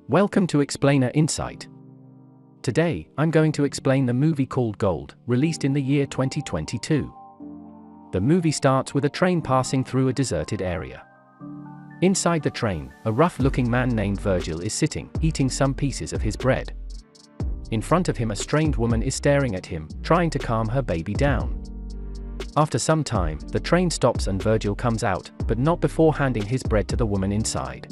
Welcome to Explainer Insight. Today, I'm going to explain the movie called Gold, released in the year 2022. The movie starts with a train passing through a deserted area. Inside the train, a rough-looking man named Virgil is sitting, eating some pieces of his bread. In front of him, a strange woman is staring at him, trying to calm her baby down. After some time, the train stops and Virgil comes out, but not before handing his bread to the woman inside.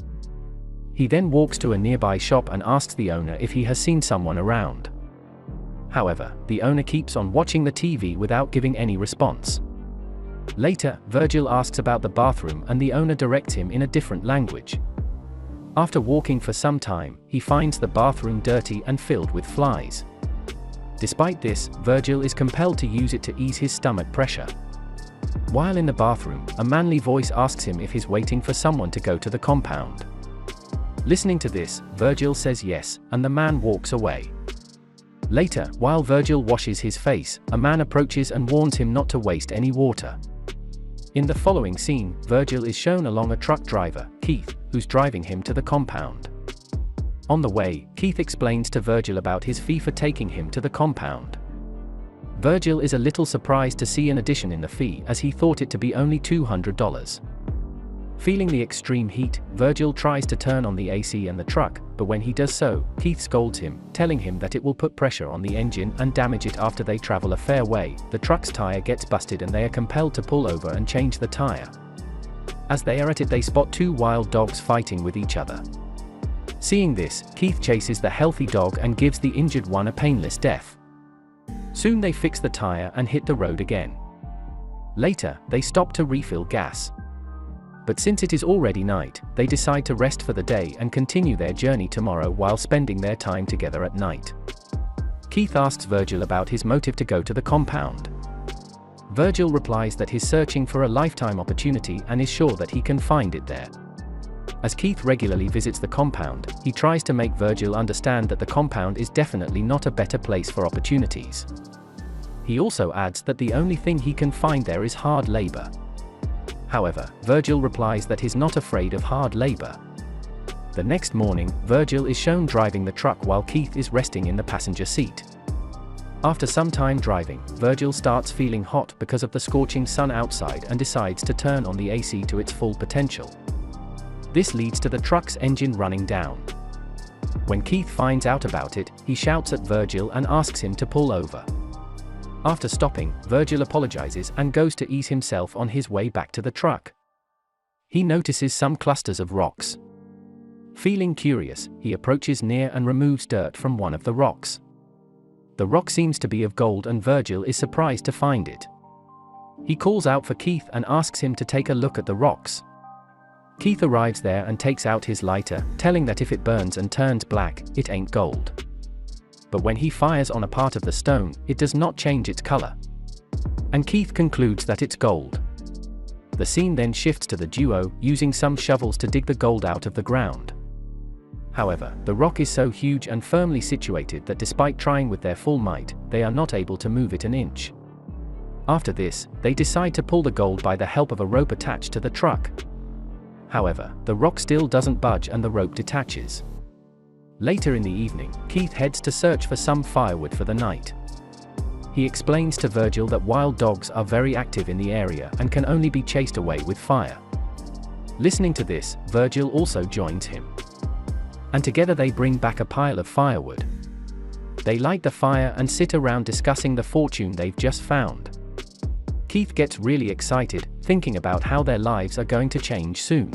He then walks to a nearby shop and asks the owner if he has seen someone around. However, the owner keeps on watching the TV without giving any response. Later, Virgil asks about the bathroom and the owner directs him in a different language. After walking for some time, he finds the bathroom dirty and filled with flies. Despite this, Virgil is compelled to use it to ease his stomach pressure. While in the bathroom, a manly voice asks him if he's waiting for someone to go to the compound. Listening to this, Virgil says yes, and the man walks away. Later, while Virgil washes his face, a man approaches and warns him not to waste any water. In the following scene, Virgil is shown along a truck driver, Keith, who's driving him to the compound. On the way, Keith explains to Virgil about his fee for taking him to the compound. Virgil is a little surprised to see an addition in the fee, as he thought it to be only $200. Feeling the extreme heat, Virgil tries to turn on the AC in the truck, but when he does so, Keith scolds him, telling him that it will put pressure on the engine and damage it. After they travel a fair way, the truck's tire gets busted and they are compelled to pull over and change the tire. As they are at it, they spot two wild dogs fighting with each other. Seeing this, Keith chases the healthy dog and gives the injured one a painless death. Soon they fix the tire and hit the road again. Later, they stop to refill gas. But since it is already night, they decide to rest for the day and continue their journey tomorrow while spending their time together at night. Keith asks Virgil about his motive to go to the compound. Virgil replies that he's searching for a lifetime opportunity and is sure that he can find it there. As Keith regularly visits the compound, he tries to make Virgil understand that the compound is definitely not a better place for opportunities. He also adds that the only thing he can find there is hard labor. However, Virgil replies that he's not afraid of hard labor. The next morning, Virgil is shown driving the truck while Keith is resting in the passenger seat. After some time driving, Virgil starts feeling hot because of the scorching sun outside and decides to turn on the AC to its full potential. This leads to the truck's engine running down. When Keith finds out about it, he shouts at Virgil and asks him to pull over. After stopping, Virgil apologizes and goes to ease himself on his way back to the truck. He notices some clusters of rocks. Feeling curious, he approaches near and removes dirt from one of the rocks. The rock seems to be of gold and Virgil is surprised to find it. He calls out for Keith and asks him to take a look at the rocks. Keith arrives there and takes out his lighter, telling that if it burns and turns black, it ain't gold. But when he fires on a part of the stone, it does not change its color. And Keith concludes that it's gold. The scene then shifts to the duo, using some shovels to dig the gold out of the ground. However, the rock is so huge and firmly situated that despite trying with their full might, they are not able to move it an inch. After this, they decide to pull the gold by the help of a rope attached to the truck. However, the rock still doesn't budge and the rope detaches. Later in the evening, Keith heads to search for some firewood for the night. He explains to Virgil that wild dogs are very active in the area and can only be chased away with fire. Listening to this, Virgil also joins him. And together they bring back a pile of firewood. They light the fire and sit around discussing the fortune they've just found. Keith gets really excited, thinking about how their lives are going to change soon.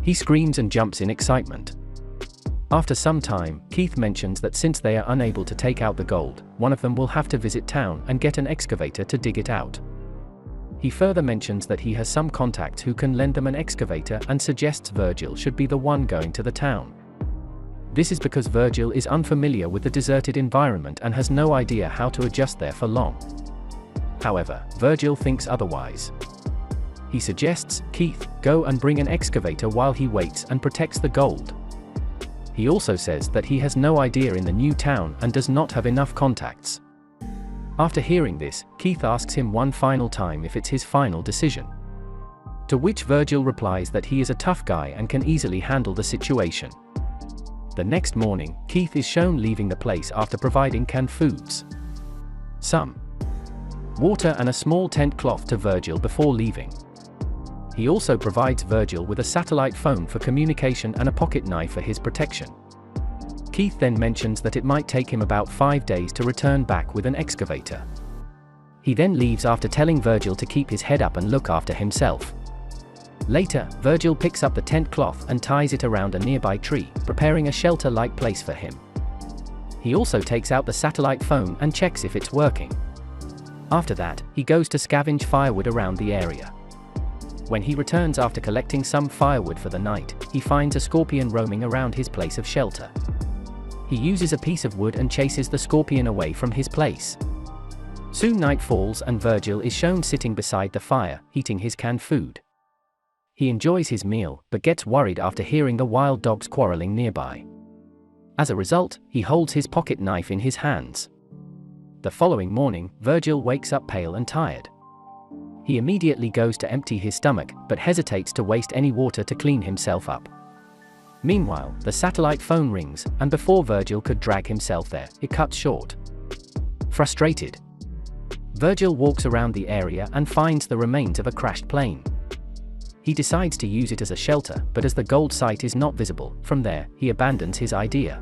He screams and jumps in excitement. After some time, Keith mentions that since they are unable to take out the gold, one of them will have to visit town and get an excavator to dig it out. He further mentions that he has some contacts who can lend them an excavator and suggests Virgil should be the one going to the town. This is because Virgil is unfamiliar with the deserted environment and has no idea how to adjust there for long. However, Virgil thinks otherwise. He suggests Keith go and bring an excavator while he waits and protects the gold. He also says that he has no idea in the new town and does not have enough contacts. After hearing this, Keith asks him one final time if it's his final decision. To which Virgil replies that he is a tough guy and can easily handle the situation. The next morning, Keith is shown leaving the place after providing canned foods, some water and a small tent cloth to Virgil before leaving. He also provides Virgil with a satellite phone for communication and a pocket knife for his protection. Keith then mentions that it might take him about 5 days to return back with an excavator. He then leaves after telling Virgil to keep his head up and look after himself. Later, Virgil picks up the tent cloth and ties it around a nearby tree, preparing a shelter-like place for him. He also takes out the satellite phone and checks if it's working. After that, he goes to scavenge firewood around the area. When he returns after collecting some firewood for the night, he finds a scorpion roaming around his place of shelter. He uses a piece of wood and chases the scorpion away from his place. Soon night falls and Virgil is shown sitting beside the fire, eating his canned food. He enjoys his meal, but gets worried after hearing the wild dogs quarreling nearby. As a result, he holds his pocket knife in his hands. The following morning, Virgil wakes up pale and tired. He immediately goes to empty his stomach, but hesitates to waste any water to clean himself up. Meanwhile, the satellite phone rings, and before Virgil could drag himself there, it cuts short. Frustrated, Virgil walks around the area and finds the remains of a crashed plane. He decides to use it as a shelter, but as the gold site is not visible from there, he abandons his idea.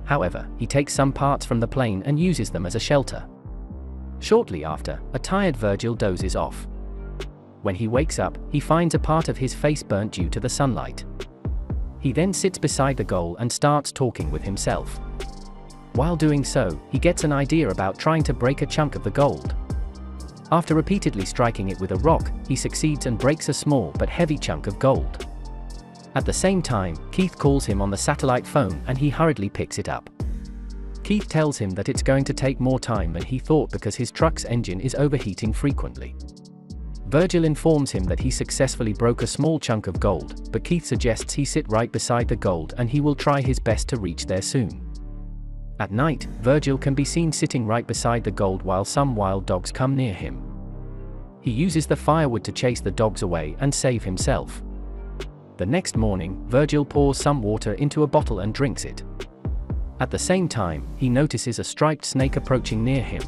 However, he takes some parts from the plane and uses them as a shelter. Shortly after, a tired Virgil dozes off. When he wakes up, he finds a part of his face burnt due to the sunlight. He then sits beside the goal and starts talking with himself. While doing so, he gets an idea about trying to break a chunk of the gold. After repeatedly striking it with a rock, he succeeds and breaks a small but heavy chunk of gold. At the same time, Keith calls him on the satellite phone and he hurriedly picks it up. Keith tells him that it's going to take more time than he thought because his truck's engine is overheating frequently. Virgil informs him that he successfully broke a small chunk of gold, but Keith suggests he sit right beside the gold and he will try his best to reach there soon. At night, Virgil can be seen sitting right beside the gold while some wild dogs come near him. He uses the firewood to chase the dogs away and save himself. The next morning, Virgil pours some water into a bottle and drinks it. At the same time, he notices a striped snake approaching near him.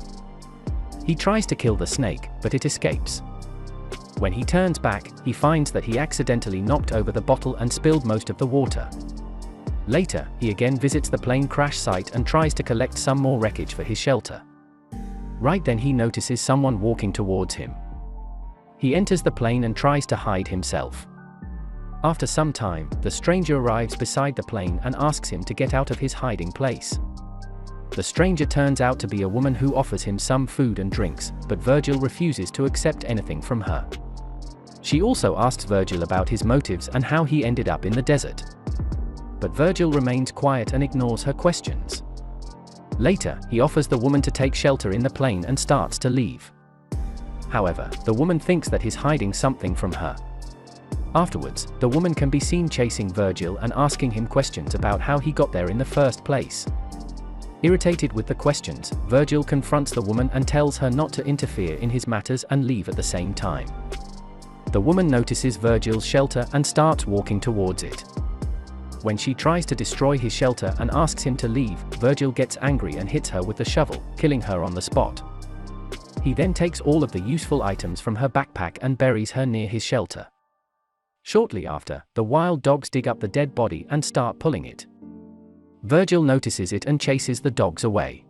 He tries to kill the snake, but it escapes. When he turns back, he finds that he accidentally knocked over the bottle and spilled most of the water. Later, he again visits the plane crash site and tries to collect some more wreckage for his shelter. Right then he notices someone walking towards him. He enters the plane and tries to hide himself. After some time, the stranger arrives beside the plane and asks him to get out of his hiding place. The stranger turns out to be a woman who offers him some food and drinks, but Virgil refuses to accept anything from her. She also asks Virgil about his motives and how he ended up in the desert. But Virgil remains quiet and ignores her questions. Later, he offers the woman to take shelter in the plane and starts to leave. However, the woman thinks that he's hiding something from her. Afterwards, the woman can be seen chasing Virgil and asking him questions about how he got there in the first place. Irritated with the questions, Virgil confronts the woman and tells her not to interfere in his matters and leave at the same time. The woman notices Virgil's shelter and starts walking towards it. When she tries to destroy his shelter and asks him to leave, Virgil gets angry and hits her with the shovel, killing her on the spot. He then takes all of the useful items from her backpack and buries her near his shelter. Shortly after, the wild dogs dig up the dead body and start pulling it. Virgil notices it and chases the dogs away.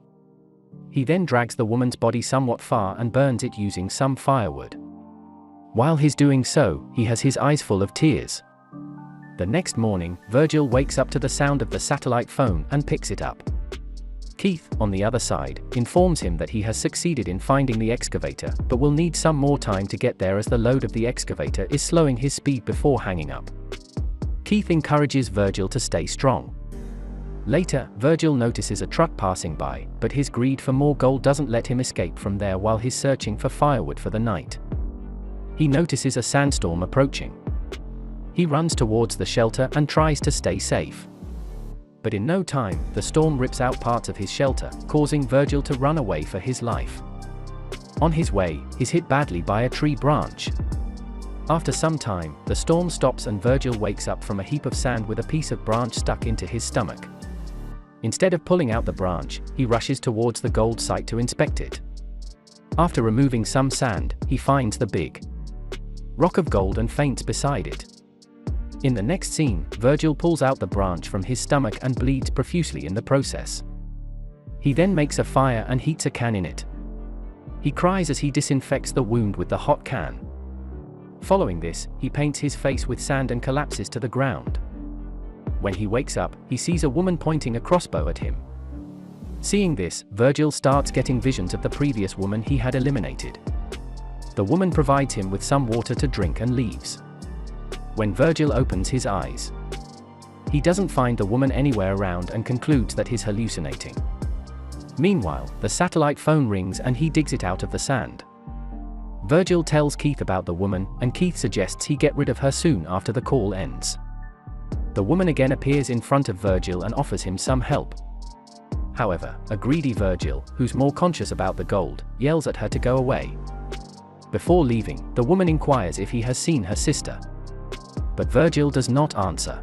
He then drags the woman's body somewhat far and burns it using some firewood. While he's doing so, he has his eyes full of tears. The next morning, Virgil wakes up to the sound of the satellite phone and picks it up. Keith, on the other side, informs him that he has succeeded in finding the excavator, but will need some more time to get there as the load of the excavator is slowing his speed before hanging up. Keith encourages Virgil to stay strong. Later, Virgil notices a truck passing by, but his greed for more gold doesn't let him escape from there while he's searching for firewood for the night. He notices a sandstorm approaching. He runs towards the shelter and tries to stay safe. But in no time, the storm rips out parts of his shelter, causing Virgil to run away for his life. On his way, he's hit badly by a tree branch. After some time, the storm stops and Virgil wakes up from a heap of sand with a piece of branch stuck into his stomach. Instead of pulling out the branch, he rushes towards the gold site to inspect it. After removing some sand, he finds the big rock of gold and faints beside it. In the next scene, Virgil pulls out the branch from his stomach and bleeds profusely in the process. He then makes a fire and heats a can in it. He cries as he disinfects the wound with the hot can. Following this, he paints his face with sand and collapses to the ground. When he wakes up, he sees a woman pointing a crossbow at him. Seeing this, Virgil starts getting visions of the previous woman he had eliminated. The woman provides him with some water to drink and leaves. When Virgil opens his eyes, he doesn't find the woman anywhere around and concludes that he's hallucinating. Meanwhile, the satellite phone rings and he digs it out of the sand. Virgil tells Keith about the woman, and Keith suggests he get rid of her soon after the call ends. The woman again appears in front of Virgil and offers him some help. However, a greedy Virgil, who's more conscious about the gold, yells at her to go away. Before leaving, the woman inquires if he has seen her sister. But Virgil does not answer.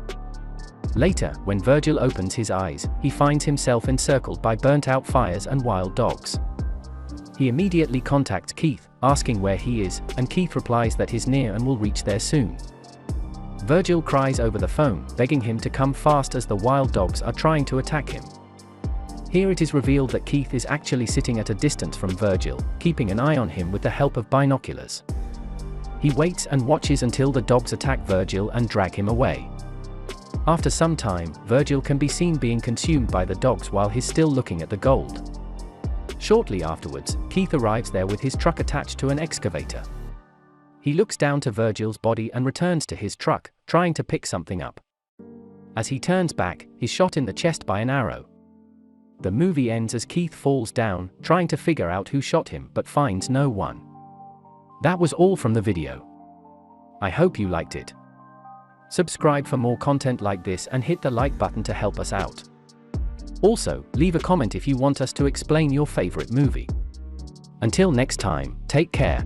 Later, when Virgil opens his eyes, he finds himself encircled by burnt-out fires and wild dogs. He immediately contacts Keith, asking where he is, and Keith replies that he's near and will reach there soon. Virgil cries over the phone, begging him to come fast as the wild dogs are trying to attack him. Here it is revealed that Keith is actually sitting at a distance from Virgil, keeping an eye on him with the help of binoculars. He waits and watches until the dogs attack Virgil and drag him away. After some time, Virgil can be seen being consumed by the dogs while he's still looking at the gold. Shortly afterwards, Keith arrives there with his truck attached to an excavator. He looks down to Virgil's body and returns to his truck, trying to pick something up. As he turns back, he's shot in the chest by an arrow. The movie ends as Keith falls down, trying to figure out who shot him but finds no one. That was all from the video. I hope you liked it. Subscribe for more content like this and hit the like button to help us out. Also, leave a comment if you want us to explain your favorite movie. Until next time, take care.